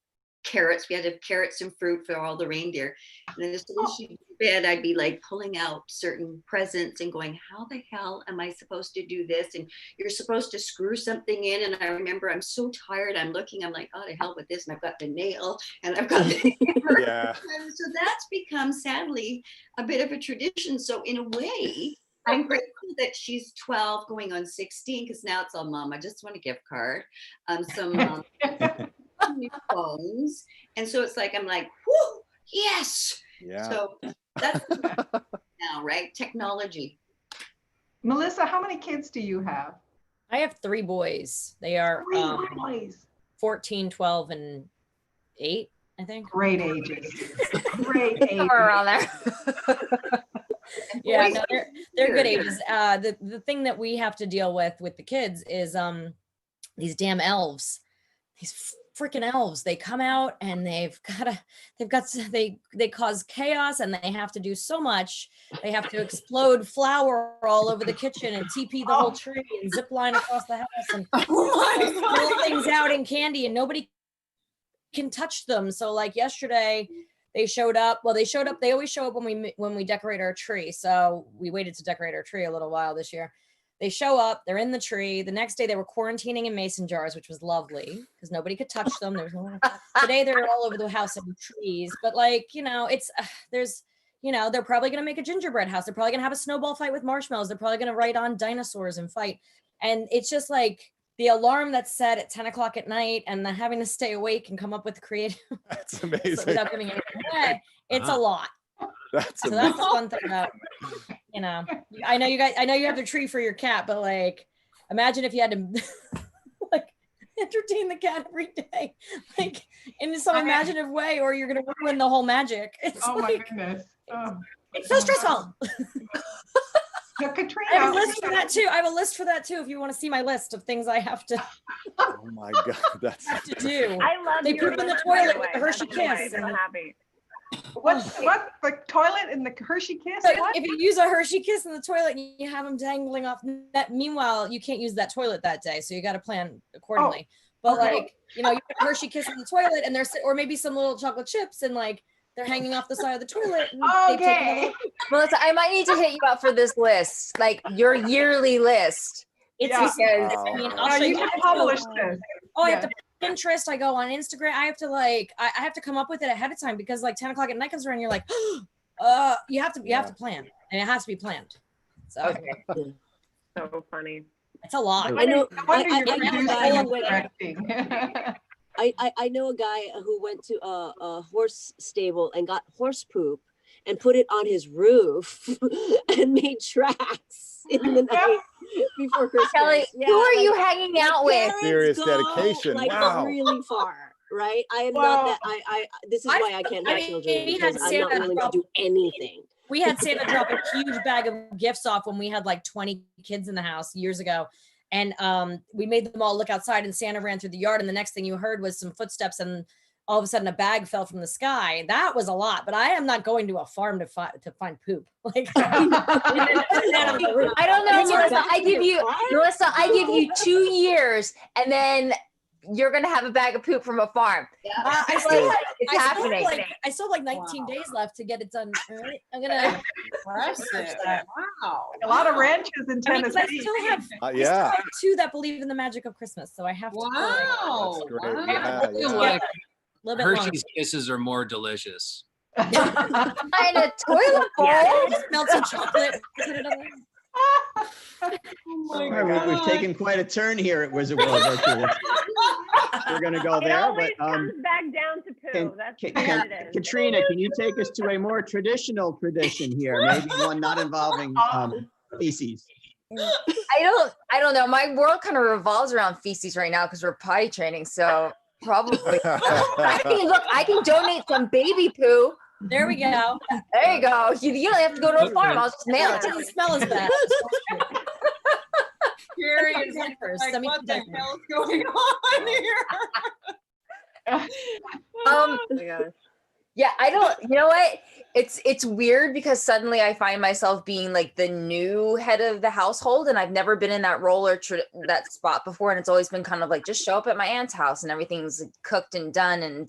carrots. We had to have carrots and fruit for all the reindeer. And then as soon as she'd go to bed, I'd be like pulling out certain presents and going, how the hell am I supposed to do this? And you're supposed to screw something in. And I remember I'm so tired. I'm like, oh, to hell with this. And I've got the nail and I've got the hammer. Yeah. And so that's become, sadly, a bit of a tradition. So in a way, I'm grateful that she's 12 going on 16 because now it's all, Mom, I just want a gift card. Some new phones. And so it's like, I'm like, whoo, yes. Yeah. So that's now, right? Technology. Melissa, how many kids do you have? I have 3 boys. They are 14, 12, and 8, I think. Great ages. Great ages. Around there. Yeah, no, they're good ages. The thing that we have to deal with the kids is these damn elves. These freaking elves. They come out and they cause chaos and they have to do so much. They have to explode flour all over the kitchen and TP the whole tree and zip line across the house and throw things out in candy and nobody can touch them. So like yesterday they showed up. Well, they always show up when we decorate our tree. So we waited to decorate our tree a little while this year. They show up, they're in the tree. The next day they were quarantining in mason jars, which was lovely because nobody could touch them. There was no one. Today they're all over the house in trees. But like, they're probably going to make a gingerbread house. They're probably going to have a snowball fight with marshmallows. They're probably going to write on dinosaurs and fight. And it's just like the alarm that's set at 10 o'clock at night and the having to stay awake and come up with creative. That's amazing. Without giving anything away. It's a lot. That's the fun thing about, I know you have the tree for your cat, but like, imagine if you had to like entertain the cat every day, like in some imaginative way, or you're going to ruin the whole magic. It's my goodness. It's so stressful. Katrina, I have a list for that too. I have a list for that too. If you want to see my list of things I have to. Oh my God, that's have to do. I love. They put them in the toilet with the Hershey Kiss. I'm happy. What's the toilet in the Hershey Kiss? So What? if you use a Hershey Kiss in the toilet and you have them dangling off that, meanwhile, you can't use that toilet that day. So you got to plan accordingly. But okay. like, you know, you put Hershey Kiss in the toilet and there's, or maybe some little chocolate chips and like, they're hanging off the side of the toilet. And they've taken a Okay. little- Melissa, I might need to hit you up for this list, like your yearly list. It's Yeah. because, Wow. I mean, No, I'll show you you. should publish this. Oh, I Yeah. have to Pinterest. I go on Instagram. I have to like, I have to come up with it ahead of time because like 10 o'clock at night comes around. You're like, you have to plan, and it has to be planned. So Okay. So funny. it's a lot. I know. No wonder you're I know a producing guy and who went. directing. I know a guy who went to a horse stable and got horse poop and put it on his roof and made tracks in the night before Christmas. Kelly, Yeah, who are like, you hanging my out with? parents Serious go, dedication. like Wow. really far, right? I am Wow. not that. I this is why I can't I have mean, children we had because I'm not Santa willing to drop- do anything. We had Santa drop a huge bag of gifts off when we had like 20 kids in the house years ago. And we made them all look outside and Santa ran through the yard. And the next thing you heard was some footsteps and all of a sudden a bag fell from the sky. That was a lot, but I am not going to a farm to find poop. Like, I don't know, Melissa. Melissa, I give you 2 years and then you're going to have a bag of poop from a farm. I still have, It's happening. I still have like 19 days left to get it done. Right? I'm gonna. Impressive. Wow. A lot of ranches in I mean, 'cause I Tennessee. still have, I still Yeah. have 2 that believe in the magic of Christmas, so I have to. Wow. That's great. Wow. Yeah, I feel yeah. like A little bit longer. Hershey's Kisses are more delicious. In a toilet bowl. Just melt some chocolate. Put it on. Oh my All right, we've God. taken quite a turn here at Wizard World Virtual. We're going to go It there, always but comes back down to poo. That's what it is. Katrina, can you take us to a more traditional tradition here? Maybe one not involving feces. I don't know. My world kind of revolves around feces right now because we're potty training. So probably. I can donate some baby poo. There we go. There you go. You don't have to go to a farm. I'll just mail It it. doesn't smell as bad. Carrie Send me is some diapers. like, Send me what some the diapers. hell is going on here? Oh my gosh. Yeah, I don't, you know what? It's weird because suddenly I find myself being like the new head of the household and I've never been in that role or that spot before. And it's always been kind of like, just show up at my aunt's house and everything's cooked and done, and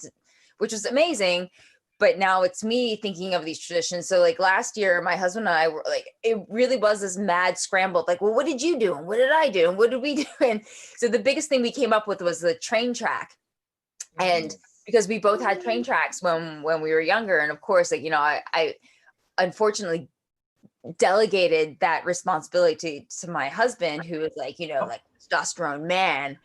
which is amazing. But now it's me thinking of these traditions. So like last year, my husband and I were like, it really was this mad scramble. Like, well, what did you do? And what did I do? And what did we do? And so the biggest thing we came up with was the train track. And because we both had train tracks when we were younger. And of course, like, you know, I unfortunately delegated that responsibility to my husband, who was like, you know, like testosterone man.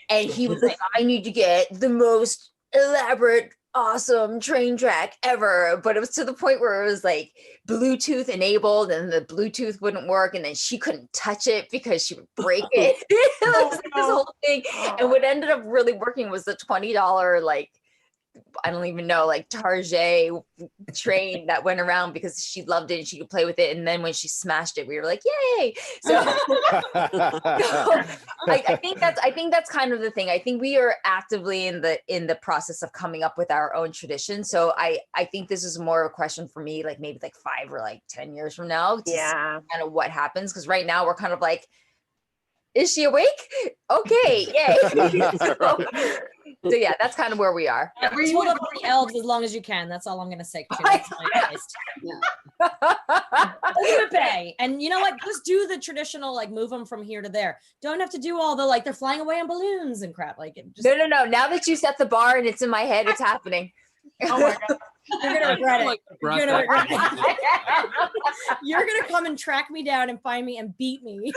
And he was like, I need to get the most elaborate, awesome train track ever. But it was to the point where it was like Bluetooth enabled and the Bluetooth wouldn't work. And then she couldn't touch it because she would break it. It was like this whole thing. And what ended up really working was the $20, like, I don't even know, like Target train that went around because she loved it and she could play with it. And then when she smashed it, we were like, yay. So, I think that's kind of the thing. I think we are actively in the process of coming up with our own tradition. So I think this is more a question for me, like maybe like 5 or like 10 years from now to see kind of what happens. Because right now we're kind of like, is she awake? Okay, yay. So yeah, that's kind of where we are. Hold up the elves as long as you can. That's all I'm gonna say. That's my advice. Ultimate Bay. And you know what? Just do the traditional, like move them from here to there. Don't have to do all the like they're flying away on balloons and crap. Like it just No. Now that you set the bar and it's in my head, it's happening. Oh my God. you're gonna regret it. You're gonna That- regret it. You're gonna come and track me down and find me and beat me.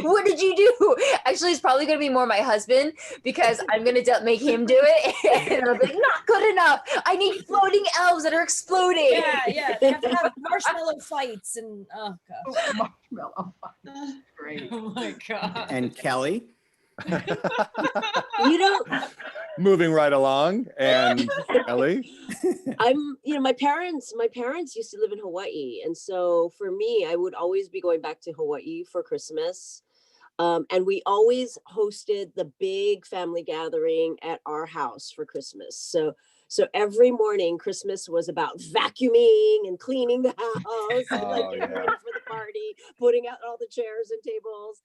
What did you do? Actually, it's probably going to be more my husband because I'm going to make him do it. And it'll be not good enough. I need floating elves that are exploding. Yeah. They have to have marshmallow fights and oh god. Marshmallow. Great. Oh my God. And Kelly. You know, Moving right along, and Ellie. my parents used to live in Hawaii. And so for me, I would always be going back to Hawaii for Christmas. And we always hosted the big family gathering at our house for Christmas. So So every morning, Christmas was about vacuuming and cleaning the house, and like Oh, getting yeah. ready for the party, putting out all the chairs and tables.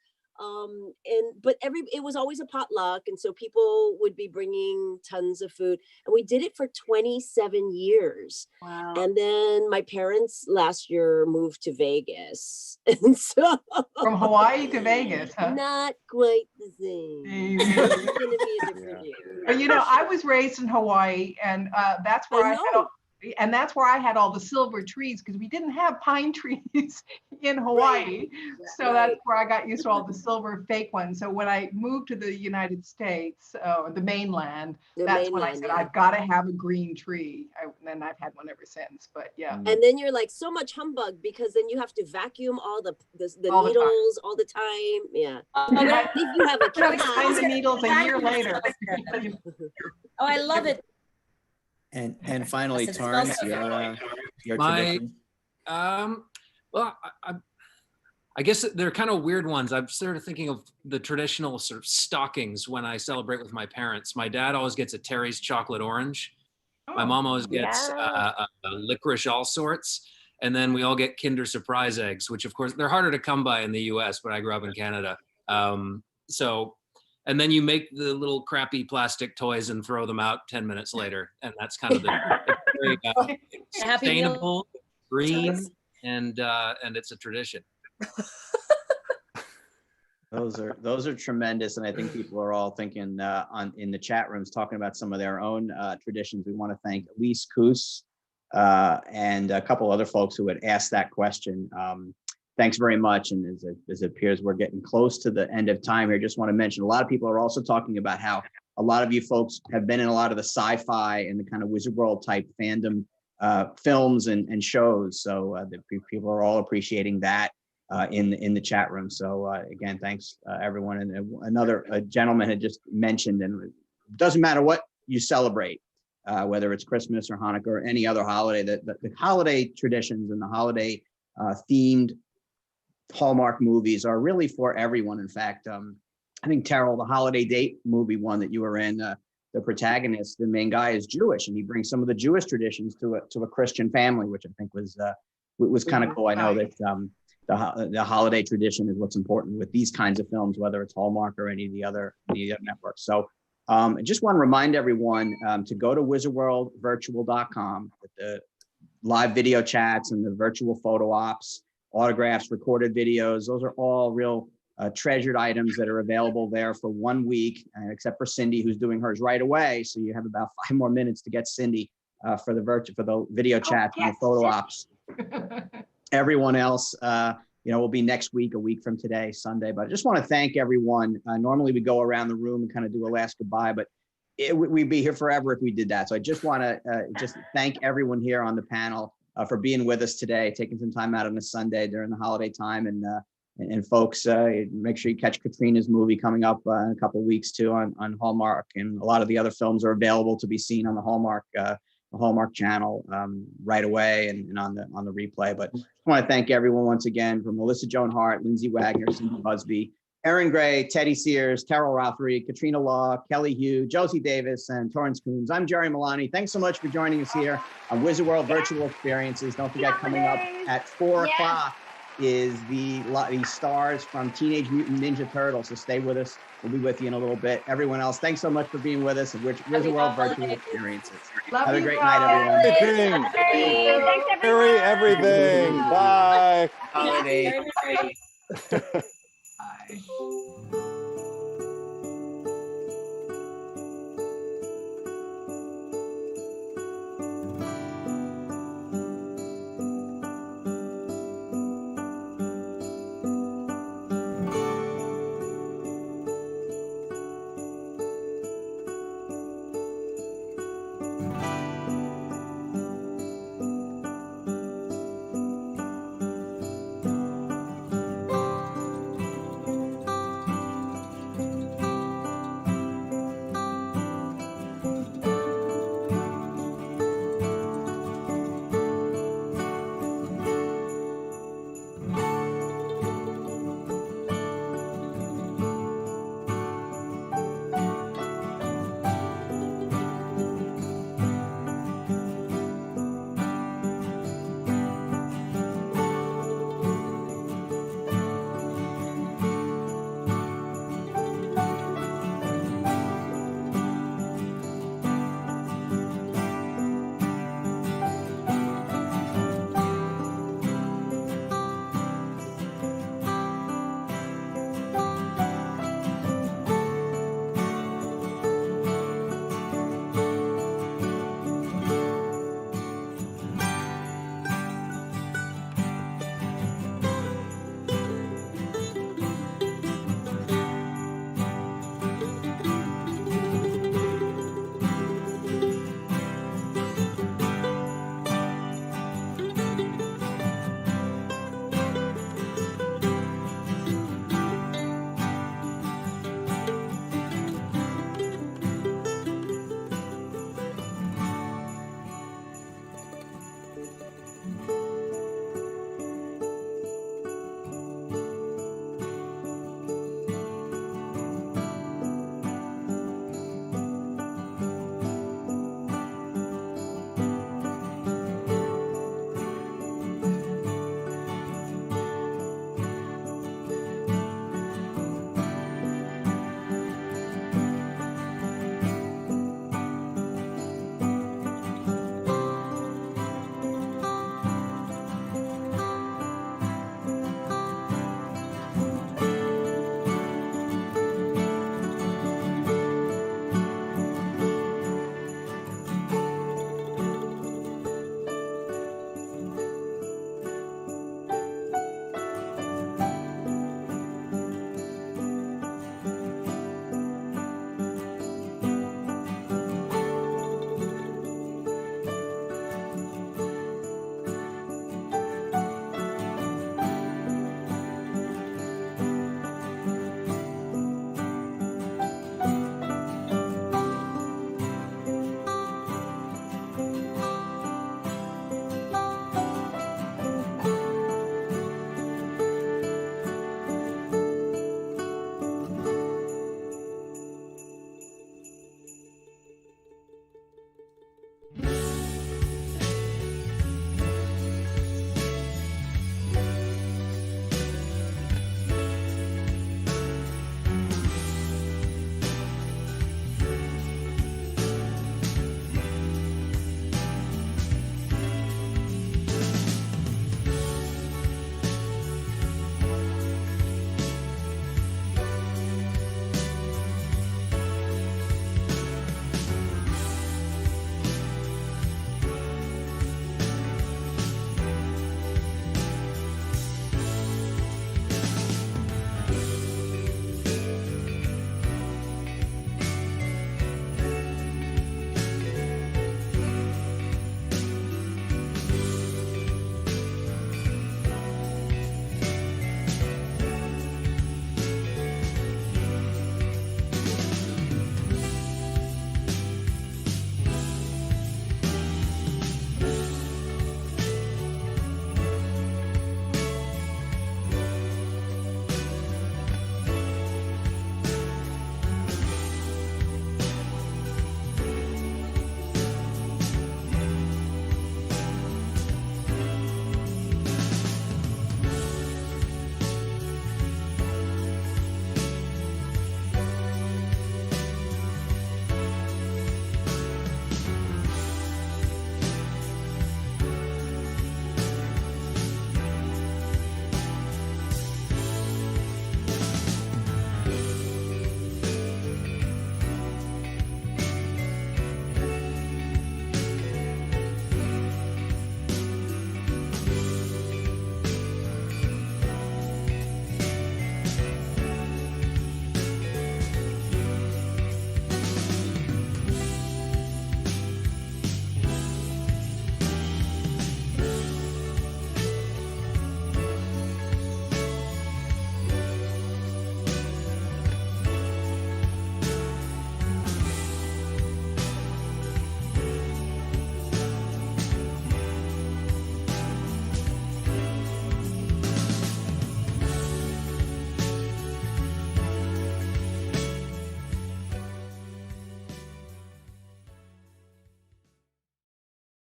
But it was always a potluck, and so people would be bringing tons of food, and we did it for 27 years. Wow. And then my parents last year moved to Vegas, and so From Hawaii to Vegas, huh? not quite the same. It's gonna be a different year. But you know, I was raised in Hawaii, and that's where I know. that's where I had all the silver trees, because we didn't have pine trees in Hawaii. So that's where I got used to all the silver fake ones. So when I moved to the United States, the mainland, that's when I said, I've got to have a green tree. And I've had one ever since. But yeah. And then you're like, so much humbug, because then you have to vacuum all the All the needles all the time. Yeah. If you have a Gotta cat. find the needles a year later. Oh, I love it. And finally, Yes, it's Torrance, also- your My- tradition. Well, I guess they're kind of weird ones. I'm sort of thinking of the traditional sort of stockings when I celebrate with my parents. My dad always gets a Terry's chocolate orange. My mom always gets licorice all sorts. And then we all get Kinder Surprise eggs, which of course they're harder to come by in the US, but I grew up in Canada. And then you make the little crappy plastic toys and throw them out 10 minutes later. And that's kind of the very, sustainable, green, and it's a tradition. Those are tremendous, and I think people are all thinking in the chat rooms talking about some of their own traditions. We want to thank Elise Coos and a couple other folks who had asked that question. Thanks very much. And as it appears we're getting close to the end of time here, just want to mention a lot of people are also talking about how a lot of you folks have been in a lot of the sci-fi and the kind of Wizard World type fandom films and shows. So the people are all appreciating that in the chat room. So again, thanks everyone. And another gentleman had just mentioned, and it doesn't matter what you celebrate, whether it's Christmas or Hanukkah or any other holiday, the holiday traditions and the holiday themed Hallmark movies are really for everyone. In fact, I think Teryl, the Holiday Date movie one that you were in, the protagonist, the main guy is Jewish, and he brings some of the Jewish traditions to a Christian family, which I think was kind of cool. I know that the holiday tradition is what's important with these kinds of films, whether it's Hallmark or any of the other networks. So I just want to remind everyone to go to wizardworldvirtual.com with the live video chats and the virtual photo ops, autographs, recorded videos. Those are all real treasured items that are available there for 1 week, except for Cindy, who's doing hers right away. So you have about 5 more minutes to get Cindy for the video chats and the photo ops. Everyone else, will be next week, a week from today, Sunday. But I just want to thank everyone. Normally we go around the room and kind of do a last goodbye, but we'd be here forever if we did that. So I just want to just thank everyone here on the panel for being with us today, taking some time out on a Sunday during the holiday time. And folks, make sure you catch Katrina's movie coming up in a couple of weeks too on Hallmark. And a lot of the other films are available to be seen on the Hallmark channel right away and on the replay. But I want to thank everyone once again, from Melissa Joan Hart, Lindsay Wagner, Cindy Busby, Erin Gray, Teddy Sears, Teryl Rothery, Katrina Law, Kelly Hugh, Josie Davis, and Torrance Coombs. I'm Jerry Milani. Thanks so much for joining us here on Wizard World Virtual Experiences. Don't forget, coming up at 4 o'clock is the stars from Teenage Mutant Ninja Turtles. So stay with us. We'll be with you in a little bit. Everyone else, thanks so much for being with us at Wizard World Virtual Experiences. Have a great night, everyone. Everything. Everything. Bye. Holiday.